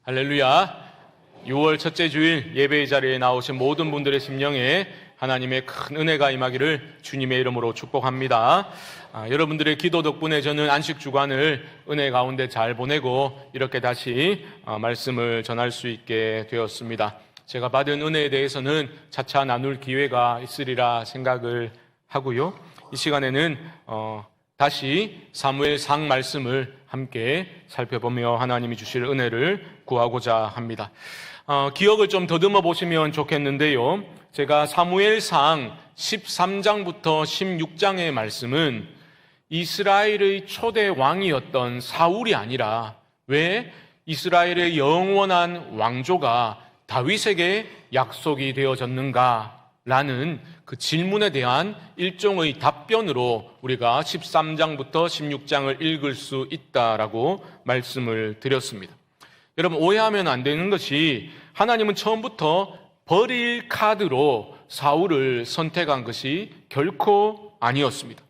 할렐루야. 6월 첫째 주일 예배의 자리에 나오신 모든 분들의 심령에 하나님의 큰 은혜가 임하기를 주님의 이름으로 축복합니다. 여러분들의 기도 덕분에 저는 안식 주간을 은혜 가운데 잘 보내고 이렇게 다시 말씀을 전할 수 있게 되었습니다. 제가 받은 은혜에 대해서는 차차 나눌 기회가 있으리라 생각을 하고요. 이 시간에는 다시 사무엘상 말씀을 함께 살펴보며 하나님이 주실 은혜를 구하고자 합니다. 기억을 좀 더듬어 보시면 좋겠는데요. 제가 사무엘상 13장부터 16장의 말씀은 이스라엘의 초대 왕이었던 사울이 아니라 왜 이스라엘의 영원한 왕조가 다윗에게 약속이 되어졌는가? 라는 그 질문에 대한 일종의 답변으로 우리가 13장부터 16장을 읽을 수 있다라고 말씀을 드렸습니다. 여러분, 오해하면 안 되는 것이 하나님은 처음부터 버릴 카드로 사울을 선택한 것이 결코 아니었습니다.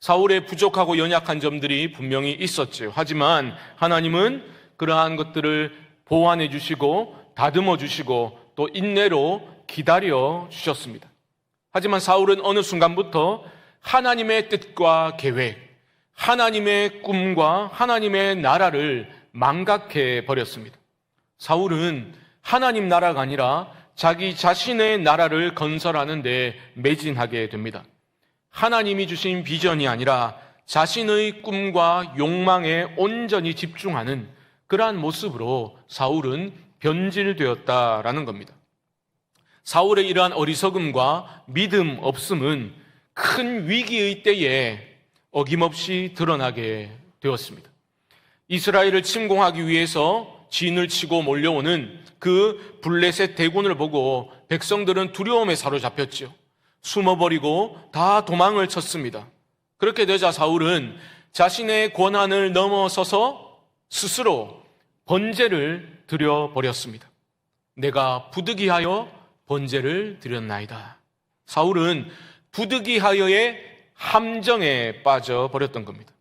사울의 부족하고 연약한 점들이 분명히 있었죠. 하지만 하나님은 그러한 것들을 보완해 주시고 다듬어 주시고 또 인내로 기다려 주셨습니다. 하지만 사울은 어느 순간부터 하나님의 뜻과 계획, 하나님의 꿈과 하나님의 나라를 망각해 버렸습니다. 사울은 하나님 나라가 아니라 자기 자신의 나라를 건설하는 데 매진하게 됩니다. 하나님이 주신 비전이 아니라 자신의 꿈과 욕망에 온전히 집중하는 그러한 모습으로 사울은 변질되었다라는 겁니다. 사울의 이러한 어리석음과 믿음 없음은 큰 위기의 때에 어김없이 드러나게 되었습니다. 이스라엘을 침공하기 위해서 진을 치고 몰려오는 그 블레셋 대군을 보고 백성들은 두려움에 사로잡혔죠. 숨어버리고 다 도망을 쳤습니다. 그렇게 되자 사울은 자신의 권한을 넘어서서 스스로 번제를 드려버렸습니다. 내가 부득이하여 번제를 드렸나이다. 사울은 부득이하여의 함정에 빠져버렸던 겁니다.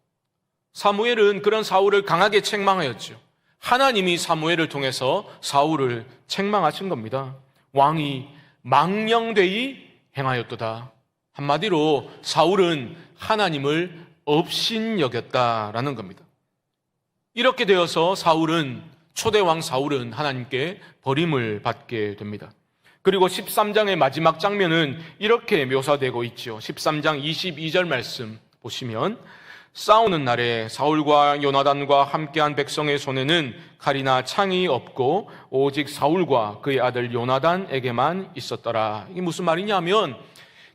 사무엘은 그런 사울을 강하게 책망하였죠. 하나님이 사무엘을 통해서 사울을 책망하신 겁니다. 왕이 망령되이 행하였도다. 한마디로 사울은 하나님을 업신여겼다라는 겁니다. 이렇게 되어서 초대왕 사울은 하나님께 버림을 받게 됩니다. 그리고 13장의 마지막 장면은 이렇게 묘사되고 있죠. 13장 22절 말씀 보시면 싸우는 날에 사울과 요나단과 함께한 백성의 손에는 칼이나 창이 없고 오직 사울과 그의 아들 요나단에게만 있었더라. 이게 무슨 말이냐면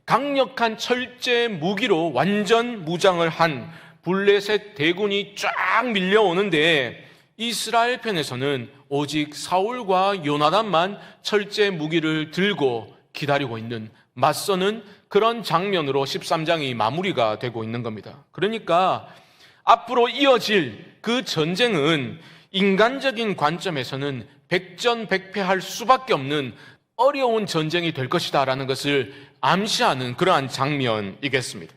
강력한 철제 무기로 완전 무장을 한 블레셋 대군이 쫙 밀려오는데 이스라엘 편에서는 오직 사울과 요나단만 철제 무기를 들고 기다리고 있는 맞서는 그런 장면으로 13장이 마무리가 되고 있는 겁니다. 그러니까 앞으로 이어질 그 전쟁은 인간적인 관점에서는 백전백패할 수밖에 없는 어려운 전쟁이 될 것이다라는 것을 암시하는 그러한 장면이겠습니다.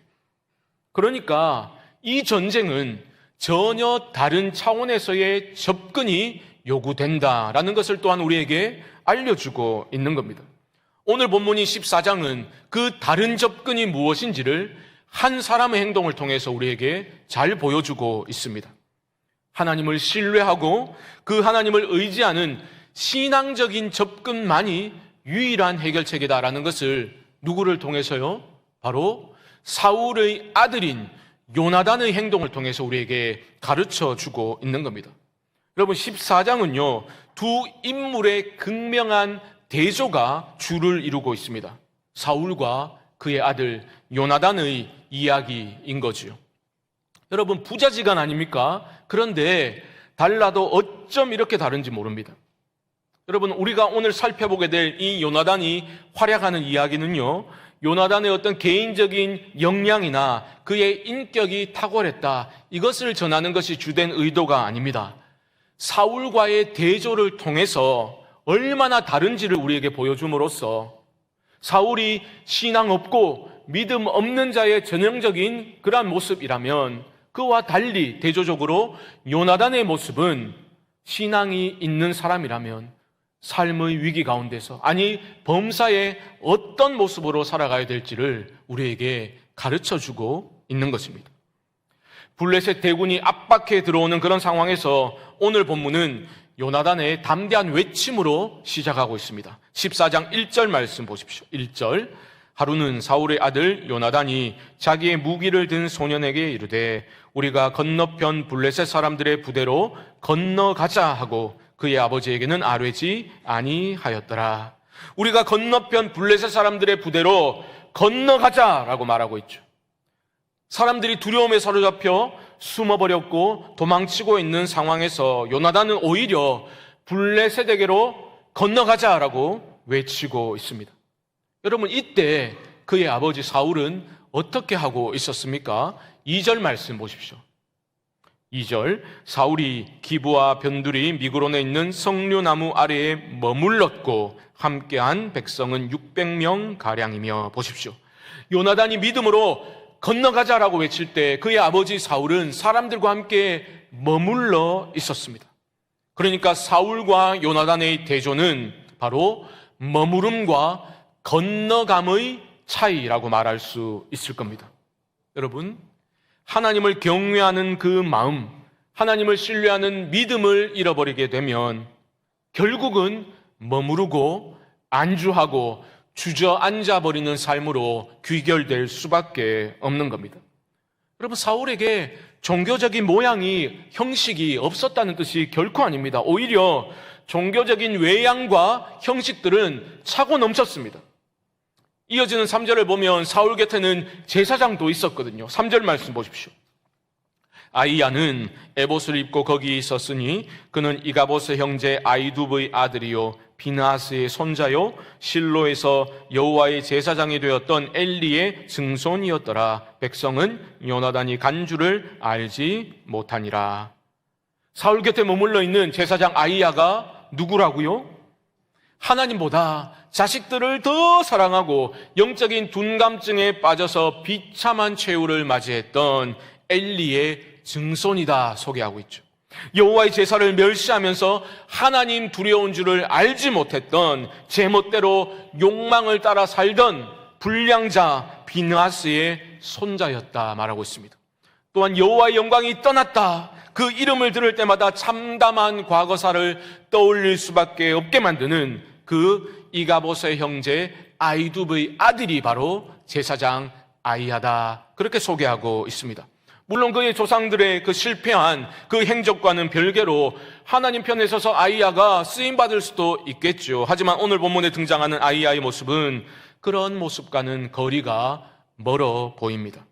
그러니까 이 전쟁은 전혀 다른 차원에서의 접근이 요구된다라는 것을 또한 우리에게 알려주고 있는 겁니다. 오늘 본문인 14장은 그 다른 접근이 무엇인지를 한 사람의 행동을 통해서 우리에게 잘 보여주고 있습니다. 하나님을 신뢰하고 그 하나님을 의지하는 신앙적인 접근만이 유일한 해결책이다라는 것을 누구를 통해서요? 바로 사울의 아들인 요나단의 행동을 통해서 우리에게 가르쳐주고 있는 겁니다. 여러분, 14장은요, 두 인물의 극명한 대조가 주를 이루고 있습니다. 사울과 그의 아들 요나단의 이야기인 거죠. 여러분, 부자지간 아닙니까? 그런데 달라도 어쩜 이렇게 다른지 모릅니다. 여러분, 우리가 오늘 살펴보게 될 이 요나단이 활약하는 이야기는요, 요나단의 어떤 개인적인 역량이나 그의 인격이 탁월했다, 이것을 전하는 것이 주된 의도가 아닙니다. 사울과의 대조를 통해서 얼마나 다른지를 우리에게 보여줌으로써 사울이 신앙 없고 믿음 없는 자의 전형적인 그러한 모습이라면 그와 달리 대조적으로 요나단의 모습은 신앙이 있는 사람이라면 삶의 위기 가운데서, 아니 범사에 어떤 모습으로 살아가야 될지를 우리에게 가르쳐주고 있는 것입니다. 블레셋 대군이 압박해 들어오는 그런 상황에서 오늘 본문은 요나단의 담대한 외침으로 시작하고 있습니다. 14장 1절 말씀 보십시오. 1절, 하루는 사울의 아들 요나단이 자기의 무기를 든 소년에게 이르되 우리가 건너편 블레셋 사람들의 부대로 건너가자 하고 그의 아버지에게는 아뢰지 아니하였더라. 우리가 건너편 블레셋 사람들의 부대로 건너가자라고 말하고 있죠. 사람들이 두려움에 사로잡혀 숨어버렸고 도망치고 있는 상황에서 요나단은 오히려 블레셋에게로 건너가자라고 외치고 있습니다. 여러분, 이때 그의 아버지 사울은 어떻게 하고 있었습니까? 2절 말씀 보십시오. 2절, 사울이 기브와 변두리 미그론에 있는 석류나무 아래에 머물렀고 함께한 백성은 600명 가량이며, 보십시오. 요나단이 믿음으로 건너가자라고 외칠 때 그의 아버지 사울은 사람들과 함께 머물러 있었습니다. 그러니까 사울과 요나단의 대조는 바로 머무름과 건너감의 차이라고 말할 수 있을 겁니다. 여러분, 하나님을 경외하는 그 마음, 하나님을 신뢰하는 믿음을 잃어버리게 되면 결국은 머무르고 안주하고 주저앉아 버리는 삶으로 귀결될 수밖에 없는 겁니다. 여러분, 사울에게 종교적인 모양이, 형식이 없었다는 뜻이 결코 아닙니다. 오히려 종교적인 외양과 형식들은 차고 넘쳤습니다. 이어지는 3절을 보면 사울 곁에는 제사장도 있었거든요. 3절 말씀 보십시오. 아이야는 에봇을 입고 거기 있었으니 그는 이가봇의 형제 아이두브의 아들이요 비느하스의 손자요 실로에서 여호와의 제사장이 되었던 엘리의 증손이었더라. 백성은 요나단이 간 줄을 알지 못하니라. 사울 곁에 머물러 있는 제사장 아이야가 누구라고요? 하나님보다 자식들을 더 사랑하고 영적인 둔감증에 빠져서 비참한 최후를 맞이했던 엘리의 증손이다 소개하고 있죠. 여호와의 제사를 멸시하면서 하나님 두려운 줄을 알지 못했던, 제멋대로 욕망을 따라 살던 불량자 비느하스의 손자였다 말하고 있습니다. 또한 여호와의 영광이 떠났다, 그 이름을 들을 때마다 참담한 과거사를 떠올릴 수밖에 없게 만드는 그 이가봇의 형제 아이두브의 아들이 바로 제사장 아이야다, 그렇게 소개하고 있습니다. 물론 그의 조상들의 그 실패한 그 행적과는 별개로 하나님 편에 서서 아이야가 쓰임받을 수도 있겠죠. 하지만 오늘 본문에 등장하는 아이야의 모습은 그런 모습과는 거리가 멀어 보입니다.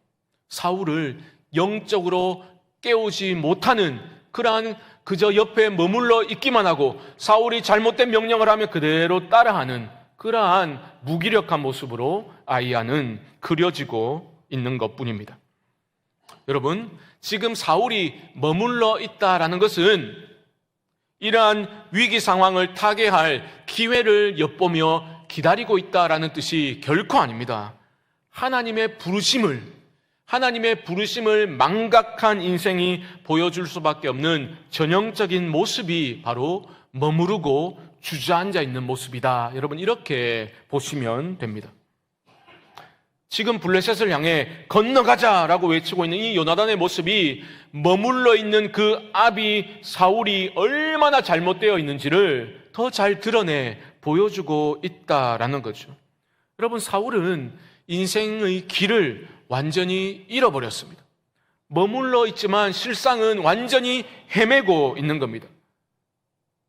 사울을 영적으로 깨우지 못하는, 그러한 그저 옆에 머물러 있기만 하고 사울이 잘못된 명령을 하면 그대로 따라하는 그러한 무기력한 모습으로 아이야는 그려지고 있는 것뿐입니다. 여러분, 지금 사울이 머물러 있다라는 것은 이러한 위기 상황을 타개할 기회를 엿보며 기다리고 있다라는 뜻이 결코 아닙니다. 하나님의 부르심을 망각한 인생이 보여줄 수밖에 없는 전형적인 모습이 바로 머무르고 주저앉아 있는 모습이다. 여러분, 이렇게 보시면 됩니다. 지금 블레셋을 향해 건너가자라고 외치고 있는 이 요나단의 모습이 머물러 있는 그 아비 사울이 얼마나 잘못되어 있는지를 더 잘 드러내 보여주고 있다라는 거죠. 여러분, 사울은 인생의 길을 완전히 잃어버렸습니다. 머물러 있지만 실상은 완전히 헤매고 있는 겁니다.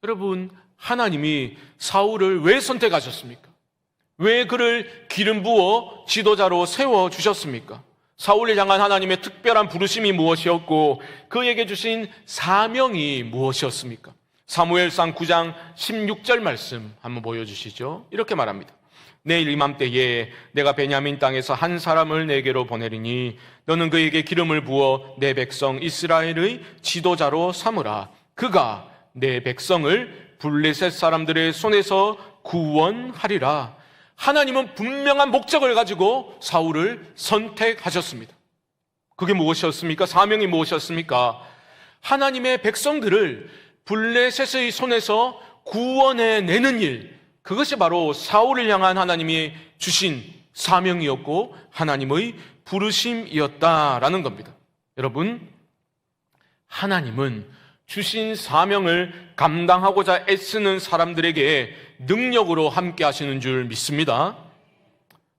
여러분, 하나님이 사울을 왜 선택하셨습니까? 왜 그를 기름 부어 지도자로 세워주셨습니까? 사울을 향한 하나님의 특별한 부르심이 무엇이었고 그에게 주신 사명이 무엇이었습니까? 사무엘상 9장 16절 말씀 한번 보여주시죠. 이렇게 말합니다. 내일 이맘때에 내가 베냐민 땅에서 한 사람을 내게로 보내리니 너는 그에게 기름을 부어 내 백성 이스라엘의 지도자로 삼으라. 그가 내 백성을 블레셋 사람들의 손에서 구원하리라. 하나님은 분명한 목적을 가지고 사울을 선택하셨습니다. 그게 무엇이었습니까? 사명이 무엇이었습니까? 하나님의 백성들을 블레셋의 손에서 구원해내는 일, 그것이 바로 사울을 향한 하나님이 주신 사명이었고 하나님의 부르심이었다라는 겁니다. 여러분, 하나님은 주신 사명을 감당하고자 애쓰는 사람들에게 능력으로 함께 하시는 줄 믿습니다.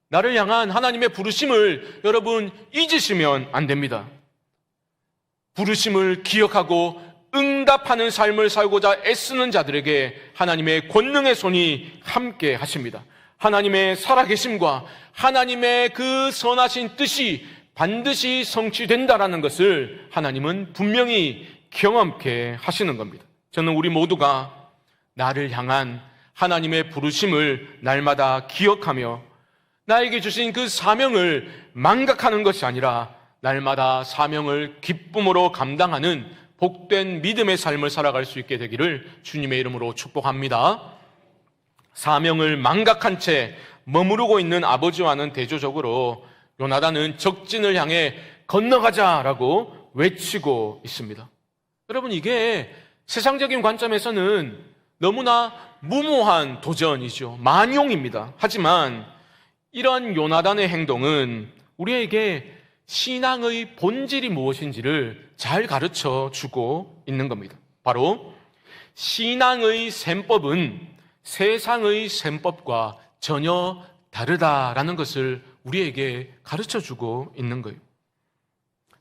나를 향한 하나님의 부르심을 여러분 잊으시면 안 됩니다. 부르심을 기억하고 응답하는 삶을 살고자 애쓰는 자들에게 하나님의 권능의 손이 함께 하십니다. 하나님의 살아계심과 하나님의 그 선하신 뜻이 반드시 성취된다라는 것을 하나님은 분명히 경험케 하시는 겁니다. 저는 우리 모두가 나를 향한 하나님의 부르심을 날마다 기억하며 나에게 주신 그 사명을 망각하는 것이 아니라 날마다 사명을 기쁨으로 감당하는 복된 믿음의 삶을 살아갈 수 있게 되기를 주님의 이름으로 축복합니다. 사명을 망각한 채 머무르고 있는 아버지와는 대조적으로 요나단은 적진을 향해 건너가자라고 외치고 있습니다. 여러분, 이게 세상적인 관점에서는 너무나 무모한 도전이죠. 만용입니다. 하지만 이런 요나단의 행동은 우리에게 신앙의 본질이 무엇인지를 잘 가르쳐 주고 있는 겁니다. 바로 신앙의 셈법은 세상의 셈법과 전혀 다르다라는 것을 우리에게 가르쳐 주고 있는 거예요.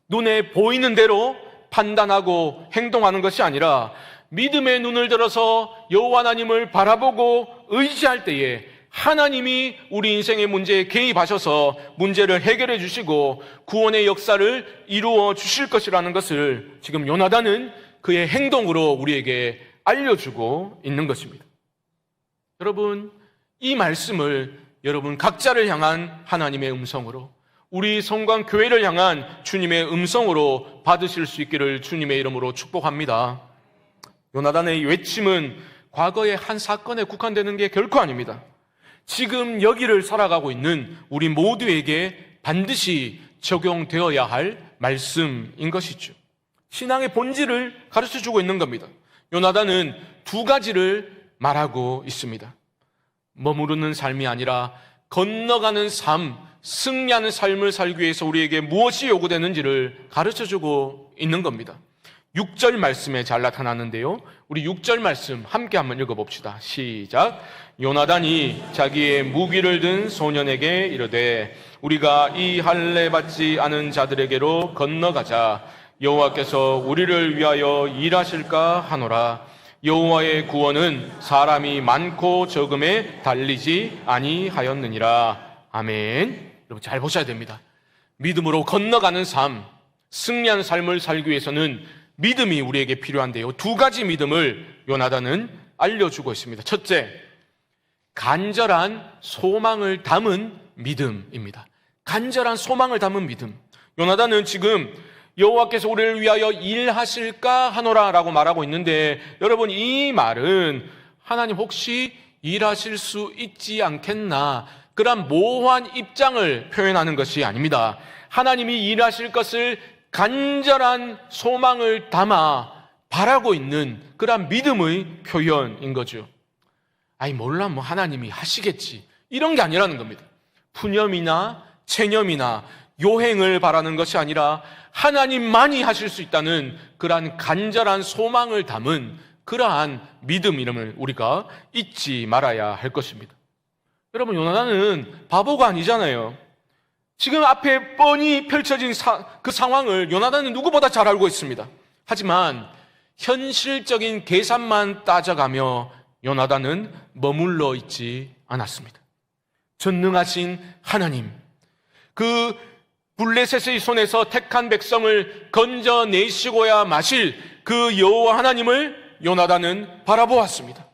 눈에 보이는 대로 판단하고 행동하는 것이 아니라 믿음의 눈을 들어서 여호와 하나님을 바라보고 의지할 때에 하나님이 우리 인생의 문제에 개입하셔서 문제를 해결해 주시고 구원의 역사를 이루어 주실 것이라는 것을 지금 요나단은 그의 행동으로 우리에게 알려주고 있는 것입니다. 여러분, 이 말씀을 여러분 각자를 향한 하나님의 음성으로, 우리 성광 교회를 향한 주님의 음성으로 받으실 수 있기를 주님의 이름으로 축복합니다. 요나단의 외침은 과거의 한 사건에 국한되는 게 결코 아닙니다. 지금 여기를 살아가고 있는 우리 모두에게 반드시 적용되어야 할 말씀인 것이죠. 신앙의 본질을 가르쳐주고 있는 겁니다. 요나단은 두 가지를 말하고 있습니다. 머무르는 삶이 아니라 건너가는 삶, 승리하는 삶을 살기 위해서 우리에게 무엇이 요구되는지를 가르쳐주고 있는 겁니다. 6절 말씀에 잘 나타나는데요, 우리 6절 말씀 함께 한번 읽어봅시다. 시작. 요나단이 자기의 무기를 든 소년에게 이르되 우리가 이 할례 받지 않은 자들에게로 건너가자. 여호와께서 우리를 위하여 일하실까 하노라. 여호와의 구원은 사람이 많고 적음에 달리지 아니하였느니라. 아멘. 여러분 잘 보셔야 됩니다. 믿음으로 건너가는 삶, 승리하는 삶을 살기 위해서는 믿음이 우리에게 필요한데요, 두 가지 믿음을 요나단은 알려주고 있습니다. 첫째, 간절한 소망을 담은 믿음입니다. 간절한 소망을 담은 믿음. 요나단은 지금 여호와께서 우리를 위하여 일하실까 하노라 라고 말하고 있는데, 여러분 이 말은 하나님 혹시 일하실 수 있지 않겠나, 그런 모호한 입장을 표현하는 것이 아닙니다. 하나님이 일하실 것을 간절한 소망을 담아 바라고 있는 그런 믿음의 표현인 거죠. 아이 몰라 뭐 하나님이 하시겠지, 이런 게 아니라는 겁니다. 푸념이나 체념이나 요행을 바라는 것이 아니라 하나님만이 하실 수 있다는 그러한 간절한 소망을 담은 그러한 믿음 이름을 우리가 잊지 말아야 할 것입니다. 여러분, 요나단은 바보가 아니잖아요. 지금 앞에 뻔히 펼쳐진 그 상황을 요나단은 누구보다 잘 알고 있습니다. 하지만 현실적인 계산만 따져가며 요나단은 머물러 있지 않았습니다. 전능하신 하나님, 그 블레셋의 손에서 택한 백성을 건져내시고야 마실 그 여호와 하나님을 요나단은 바라보았습니다.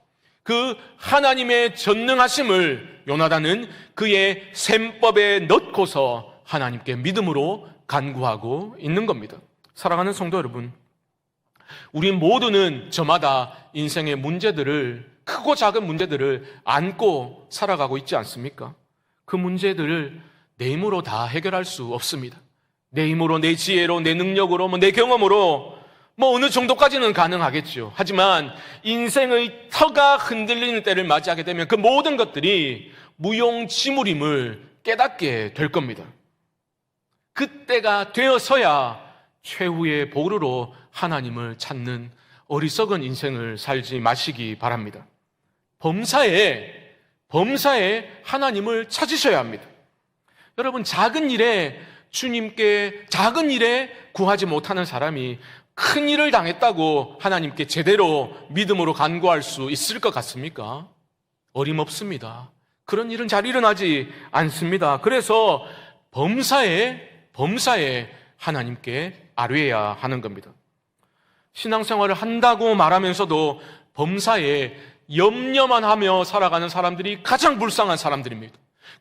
그 하나님의 전능하심을 요나단은 그의 셈법에 넣고서 하나님께 믿음으로 간구하고 있는 겁니다. 사랑하는 성도 여러분, 우리 모두는 저마다 인생의 문제들을, 크고 작은 문제들을 안고 살아가고 있지 않습니까? 그 문제들을 내 힘으로 다 해결할 수 없습니다. 내 힘으로, 내 지혜로, 내 능력으로, 내 경험으로 뭐 어느 정도까지는 가능하겠죠. 하지만 인생의 터가 흔들리는 때를 맞이하게 되면 그 모든 것들이 무용지물임을 깨닫게 될 겁니다. 그때가 되어서야 최후의 보루로 하나님을 찾는 어리석은 인생을 살지 마시기 바랍니다. 범사에 하나님을 찾으셔야 합니다. 여러분, 작은 일에 구하지 못하는 사람이 큰 일을 당했다고 하나님께 제대로 믿음으로 간구할 수 있을 것 같습니까? 어림없습니다. 그런 일은 잘 일어나지 않습니다. 그래서 범사에 하나님께 아뢰야 하는 겁니다. 신앙생활을 한다고 말하면서도 범사에 염려만 하며 살아가는 사람들이 가장 불쌍한 사람들입니다.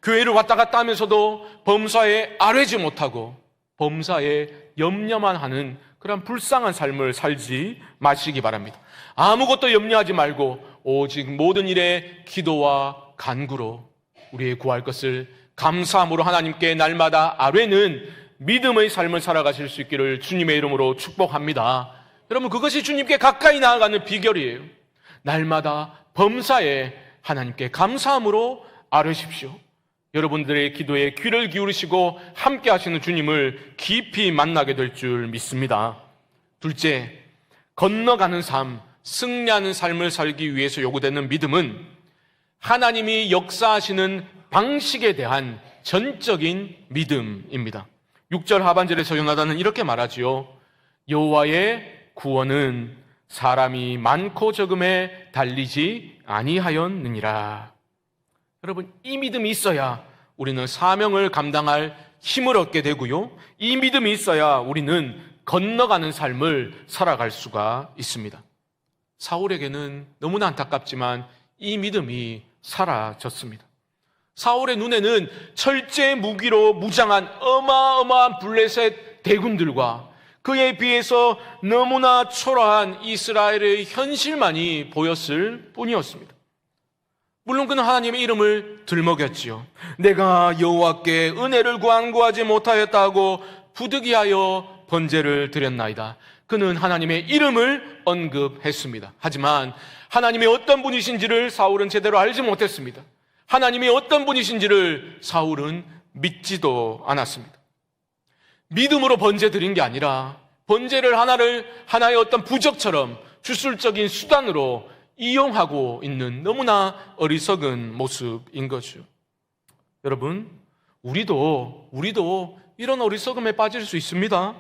교회를 왔다 갔다 하면서도 범사에 아뢰지 못하고 범사에 염려만 하는 그런 불쌍한 삶을 살지 마시기 바랍니다. 아무것도 염려하지 말고 오직 모든 일에 기도와 간구로 우리의 구할 것을 감사함으로 하나님께 날마다 아뢰는 믿음의 삶을 살아가실 수 있기를 주님의 이름으로 축복합니다. 여러분, 그것이 주님께 가까이 나아가는 비결이에요. 날마다 범사에 하나님께 감사함으로 아뢰십시오. 여러분들의 기도에 귀를 기울이시고 함께 하시는 주님을 깊이 만나게 될 줄 믿습니다. 둘째, 건너가는 삶, 승리하는 삶을 살기 위해서 요구되는 믿음은 하나님이 역사하시는 방식에 대한 전적인 믿음입니다. 6절 하반절에서 요나단은 이렇게 말하지요. 여호와의 구원은 사람이 많고 적음에 달리지 아니하였느니라. 여러분, 이 믿음이 있어야 우리는 사명을 감당할 힘을 얻게 되고요, 이 믿음이 있어야 우리는 건너가는 삶을 살아갈 수가 있습니다. 사울에게는 너무나 안타깝지만 이 믿음이 사라졌습니다. 사울의 눈에는 철제 무기로 무장한 어마어마한 블레셋 대군들과 그에 비해서 너무나 초라한 이스라엘의 현실만이 보였을 뿐이었습니다. 물론 그는 하나님의 이름을 들먹였지요. 내가 여호와께 은혜를 구하지 못하였다고 부득이하여 번제를 드렸나이다. 그는 하나님의 이름을 언급했습니다. 하지만 하나님의 어떤 분이신지를 사울은 제대로 알지 못했습니다. 하나님이 어떤 분이신지를 사울은 믿지도 않았습니다. 믿음으로 번제 드린 게 아니라 번제를 하나의 어떤 부적처럼 주술적인 수단으로 이용하고 있는 너무나 어리석은 모습인 거죠. 여러분, 우리도 이런 어리석음에 빠질 수 있습니다.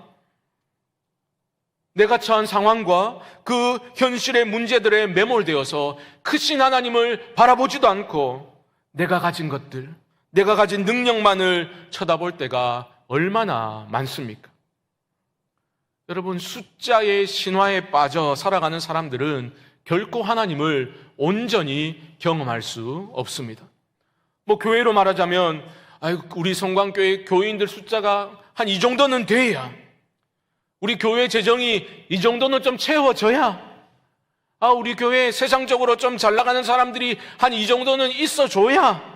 내가 처한 상황과 그 현실의 문제들에 매몰되어서 크신 하나님을 바라보지도 않고 내가 가진 것들, 내가 가진 능력만을 쳐다볼 때가 얼마나 많습니까? 여러분, 숫자의 신화에 빠져 살아가는 사람들은 결코 하나님을 온전히 경험할 수 없습니다. 뭐 교회로 말하자면 우리 성광교회 교인들 숫자가 한 이 정도는 돼야, 우리 교회 재정이 이 정도는 좀 채워져야, 우리 교회 세상적으로 좀 잘 나가는 사람들이 한 이 정도는 있어줘야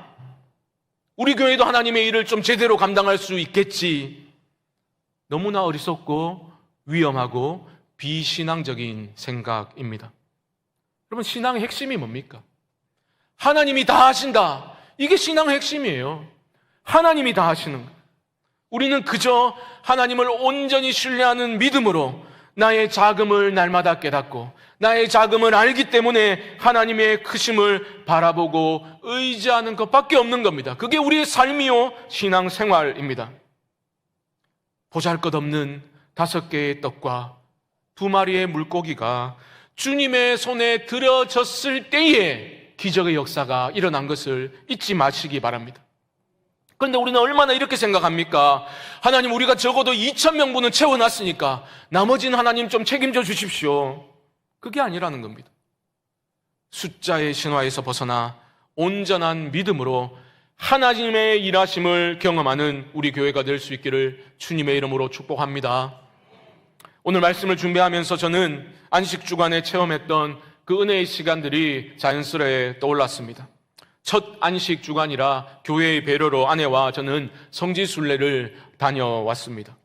우리 교회도 하나님의 일을 좀 제대로 감당할 수 있겠지. 너무나 어리석고 위험하고 비신앙적인 생각입니다. 여러분, 신앙의 핵심이 뭡니까? 하나님이 다 하신다. 이게 신앙의 핵심이에요. 하나님이 다 하시는 것. 우리는 그저 하나님을 온전히 신뢰하는 믿음으로 나의 작음을 날마다 깨닫고 나의 작음을 알기 때문에 하나님의 크심을 바라보고 의지하는 것밖에 없는 겁니다. 그게 우리의 삶이요 신앙생활입니다. 보잘것없는 5개의 떡과 2마리의 물고기가 주님의 손에 들어졌을 때에 기적의 역사가 일어난 것을 잊지 마시기 바랍니다. 그런데 우리는 얼마나 이렇게 생각합니까? 하나님, 우리가 적어도 2,000명분은 채워놨으니까 나머지는 하나님 좀 책임져 주십시오. 그게 아니라는 겁니다. 숫자의 신화에서 벗어나 온전한 믿음으로 하나님의 일하심을 경험하는 우리 교회가 될 수 있기를 주님의 이름으로 축복합니다. 오늘 말씀을 준비하면서 저는 안식 주간에 체험했던 그 은혜의 시간들이 자연스레 떠올랐습니다. 첫 안식 주간이라 교회의 배려로 아내와 저는 성지순례를 다녀왔습니다.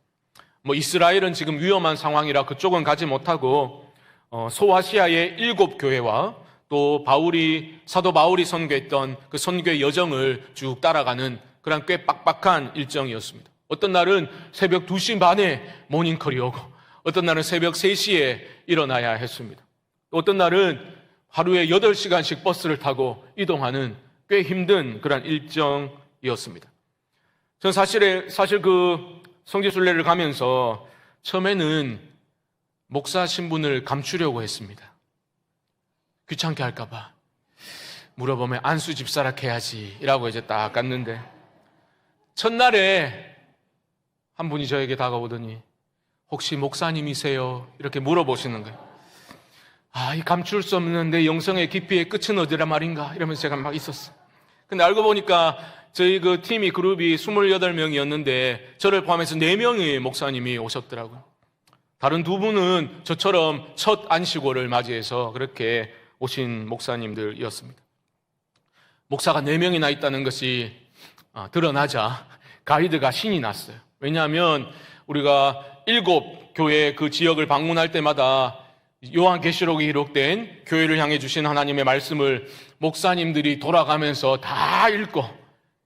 이스라엘은 지금 위험한 상황이라 그쪽은 가지 못하고 소아시아의 7교회와 또 사도 바울이 선교했던 그 선교의 여정을 쭉 따라가는 그런 꽤 빡빡한 일정이었습니다. 어떤 날은 새벽 2시 반에 모닝콜이 오고 어떤 날은 새벽 3시에 일어나야 했습니다. 어떤 날은 하루에 8시간씩 버스를 타고 이동하는 꽤 힘든 그런 일정이었습니다. 저는 사실 그 성지순례를 가면서 처음에는 목사 신분을 감추려고 했습니다. 귀찮게 할까봐. 물어보면 안수 집사락 해야지 이라고 이제 딱 갔는데 첫날에 한 분이 저에게 다가오더니 혹시 목사님이세요? 이렇게 물어보시는 거예요. 이 감출 수 없는 내 영성의 깊이의 끝은 어디라 말인가? 이러면서 제가 막 있었어요. 근데 알고 보니까 저희 그 그룹이 28명이었는데 저를 포함해서 4명의 목사님이 오셨더라고요. 다른 2분은 저처럼 첫 안식월을 맞이해서 그렇게 오신 목사님들이었습니다. 목사가 4명이나 있다는 것이 드러나자 가이드가 신이 났어요. 왜냐하면 우리가 7교회 그 지역을 방문할 때마다 요한계시록에 기록된 교회를 향해 주신 하나님의 말씀을 목사님들이 돌아가면서 다 읽고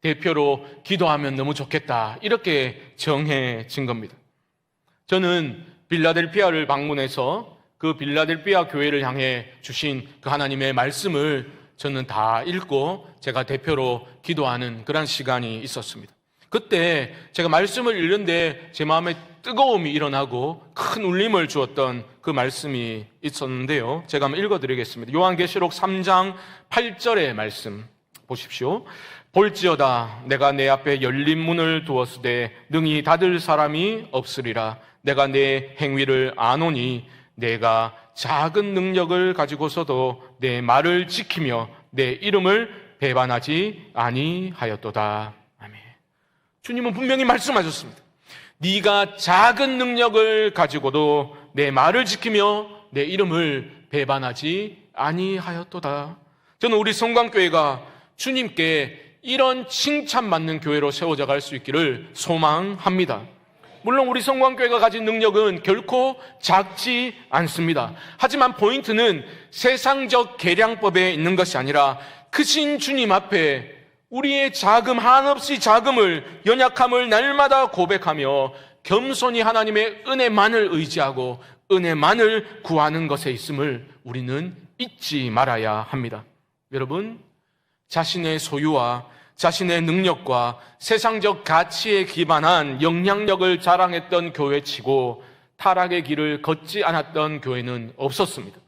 대표로 기도하면 너무 좋겠다 이렇게 정해진 겁니다. 저는 빌라델피아를 방문해서 그 빌라델피아 교회를 향해 주신 그 하나님의 말씀을 저는 다 읽고 제가 대표로 기도하는 그런 시간이 있었습니다. 그때 제가 말씀을 읽는데 제 마음에 뜨거움이 일어나고 큰 울림을 주었던 그 말씀이 있었는데요. 제가 한번 읽어드리겠습니다. 요한계시록 3장 8절의 말씀 보십시오. 볼지어다 내가 내 앞에 열린 문을 두었으되 능히 닫을 사람이 없으리라. 내가 내 행위를 아노니 내가 작은 능력을 가지고서도 내 말을 지키며 내 이름을 배반하지 아니하였도다. 아멘. 주님은 분명히 말씀하셨습니다. 네가 작은 능력을 가지고도 내 말을 지키며 내 이름을 배반하지 아니하였도다. 저는 우리 성광교회가 주님께 이런 칭찬받는 교회로 세워져 갈 수 있기를 소망합니다. 물론 우리 성광교회가 가진 능력은 결코 작지 않습니다. 하지만 포인트는 세상적 계량법에 있는 것이 아니라 크신 주님 앞에 우리의 자금 한없이 자금을 연약함을 날마다 고백하며 겸손히 하나님의 은혜만을 의지하고 은혜만을 구하는 것에 있음을 우리는 잊지 말아야 합니다. 여러분, 자신의 소유와 자신의 능력과 세상적 가치에 기반한 영향력을 자랑했던 교회치고 타락의 길을 걷지 않았던 교회는 없었습니다.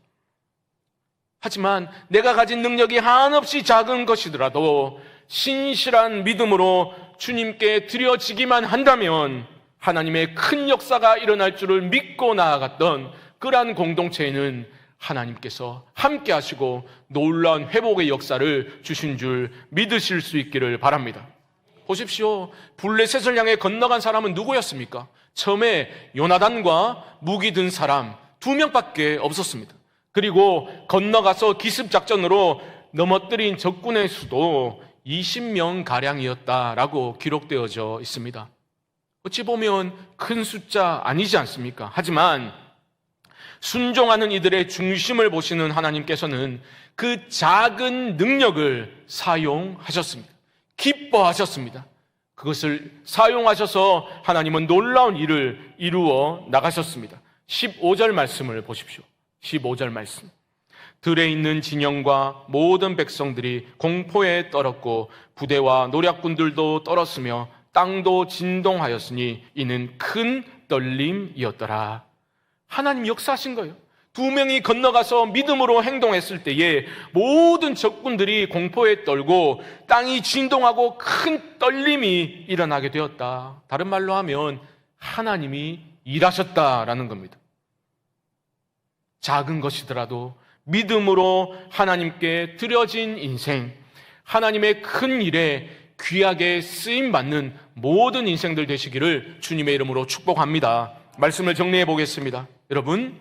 하지만 내가 가진 능력이 한없이 작은 것이더라도 신실한 믿음으로 주님께 드려지기만 한다면 하나님의 큰 역사가 일어날 줄을 믿고 나아갔던 그러한 공동체에는 하나님께서 함께 하시고 놀라운 회복의 역사를 주신 줄 믿으실 수 있기를 바랍니다. 보십시오. 블레셋을 향해 건너간 사람은 누구였습니까? 처음에 요나단과 무기 든 사람 2명밖에 없었습니다. 그리고 건너가서 기습작전으로 넘어뜨린 적군의 수도 20명 가량이었다라고 기록되어져 있습니다. 어찌 보면 큰 숫자 아니지 않습니까? 하지만 순종하는 이들의 중심을 보시는 하나님께서는 그 작은 능력을 사용하셨습니다. 기뻐하셨습니다. 그것을 사용하셔서 하나님은 놀라운 일을 이루어 나가셨습니다. 15절 말씀을 보십시오. 15절 말씀. 들에 있는 진영과 모든 백성들이 공포에 떨었고 부대와 노략군들도 떨었으며 땅도 진동하였으니 이는 큰 떨림이었더라. 하나님 역사하신 거예요. 2명이 건너가서 믿음으로 행동했을 때에 모든 적군들이 공포에 떨고 땅이 진동하고 큰 떨림이 일어나게 되었다. 다른 말로 하면 하나님이 일하셨다라는 겁니다. 작은 것이더라도 믿음으로 하나님께 드려진 인생, 하나님의 큰 일에 귀하게 쓰임받는 모든 인생들 되시기를 주님의 이름으로 축복합니다. 말씀을 정리해 보겠습니다. 여러분,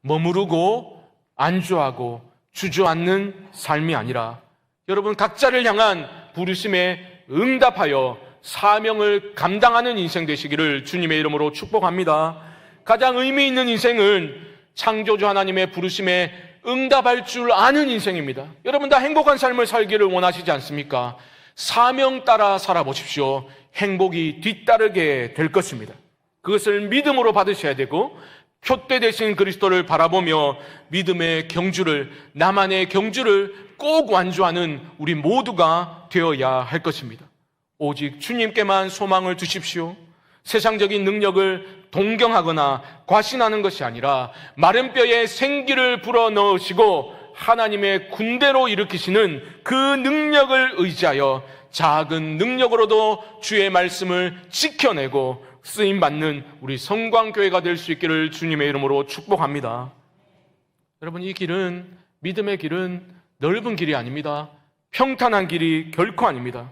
머무르고 안주하고 주저앉는 삶이 아니라 여러분 각자를 향한 부르심에 응답하여 사명을 감당하는 인생 되시기를 주님의 이름으로 축복합니다. 가장 의미 있는 인생은 창조주 하나님의 부르심에 응답할 줄 아는 인생입니다. 여러분 다 행복한 삶을 살기를 원하시지 않습니까? 사명 따라 살아보십시오. 행복이 뒤따르게 될 것입니다. 그것을 믿음으로 받으셔야 되고 표대 되신 그리스도를 바라보며 믿음의 경주를, 나만의 경주를 꼭 완주하는 우리 모두가 되어야 할 것입니다. 오직 주님께만 소망을 두십시오. 세상적인 능력을 동경하거나 과신하는 것이 아니라 마른 뼈에 생기를 불어넣으시고 하나님의 군대로 일으키시는 그 능력을 의지하여 작은 능력으로도 주의 말씀을 지켜내고 쓰임받는 우리 성광교회가 될 수 있기를 주님의 이름으로 축복합니다. 여러분, 이 길은, 믿음의 길은 넓은 길이 아닙니다. 평탄한 길이 결코 아닙니다.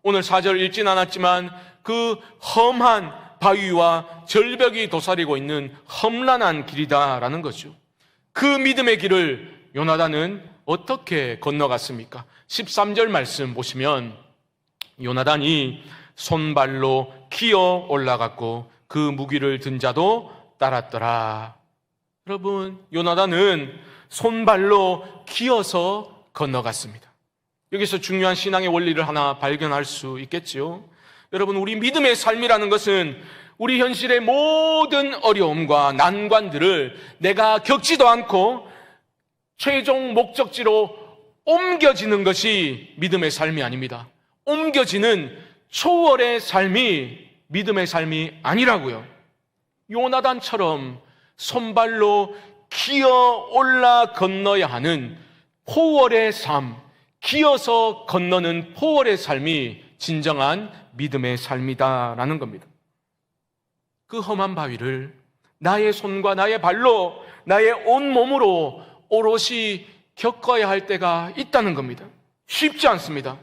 오늘 4절 읽진 않았지만 그 험한 바위와 절벽이 도사리고 있는 험난한 길이다라는 거죠. 그 믿음의 길을 요나단은 어떻게 건너갔습니까? 13절 말씀 보시면 요나단이 손발로 기어 올라갔고 그 무기를 든 자도 따랐더라. 여러분, 요나단은 손발로 기어서 건너갔습니다. 여기서 중요한 신앙의 원리를 하나 발견할 수 있겠지요. 여러분, 우리 믿음의 삶이라는 것은 우리 현실의 모든 어려움과 난관들을 내가 겪지도 않고 최종 목적지로 옮겨지는 것이 믿음의 삶이 아닙니다. 옮겨지는 초월의 삶이 믿음의 삶이 아니라고요. 요나단처럼 손발로 기어 올라 건너야 하는 포월의 삶, 기어서 건너는 포월의 삶이 진정한 믿음의 삶이다라는 겁니다. 그 험한 바위를 나의 손과 나의 발로, 나의 온 몸으로 오롯이 겪어야 할 때가 있다는 겁니다. 쉽지 않습니다.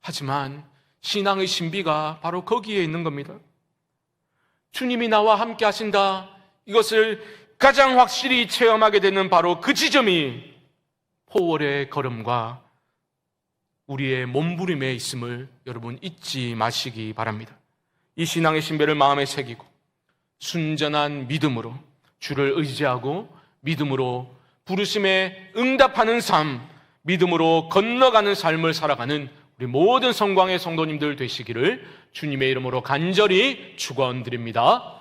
하지만 신앙의 신비가 바로 거기에 있는 겁니다. 주님이 나와 함께 하신다, 이것을 가장 확실히 체험하게 되는 바로 그 지점이 포월의 걸음과 우리의 몸부림에 있음을 여러분 잊지 마시기 바랍니다. 이 신앙의 신비를 마음에 새기고 순전한 믿음으로 주를 의지하고 믿음으로 부르심에 응답하는 삶, 믿음으로 건너가는 삶을 살아가는 우리 모든 성광의 성도님들 되시기를 주님의 이름으로 간절히 축원드립니다.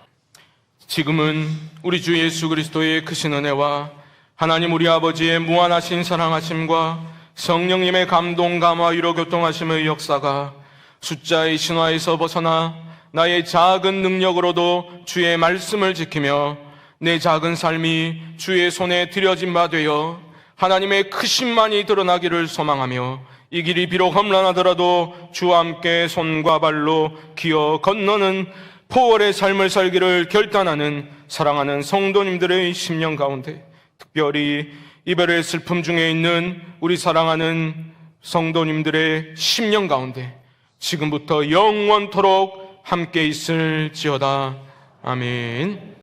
지금은 우리 주 예수 그리스도의 크신 은혜와 하나님 우리 아버지의 무한하신 사랑하심과 성령님의 감동, 감화, 위로, 교통하심의 역사가 숫자의 신화에서 벗어나 나의 작은 능력으로도 주의 말씀을 지키며 내 작은 삶이 주의 손에 들여진 바 되어 하나님의 크심만이 드러나기를 소망하며 이 길이 비록 험난하더라도 주와 함께 손과 발로 기어 건너는 포월의 삶을 살기를 결단하는 사랑하는 성도님들의 심령 가운데, 특별히 이별의 슬픔 중에 있는 우리 사랑하는 성도님들의 심령 가운데 지금부터 영원토록 함께 있을지어다. 아멘.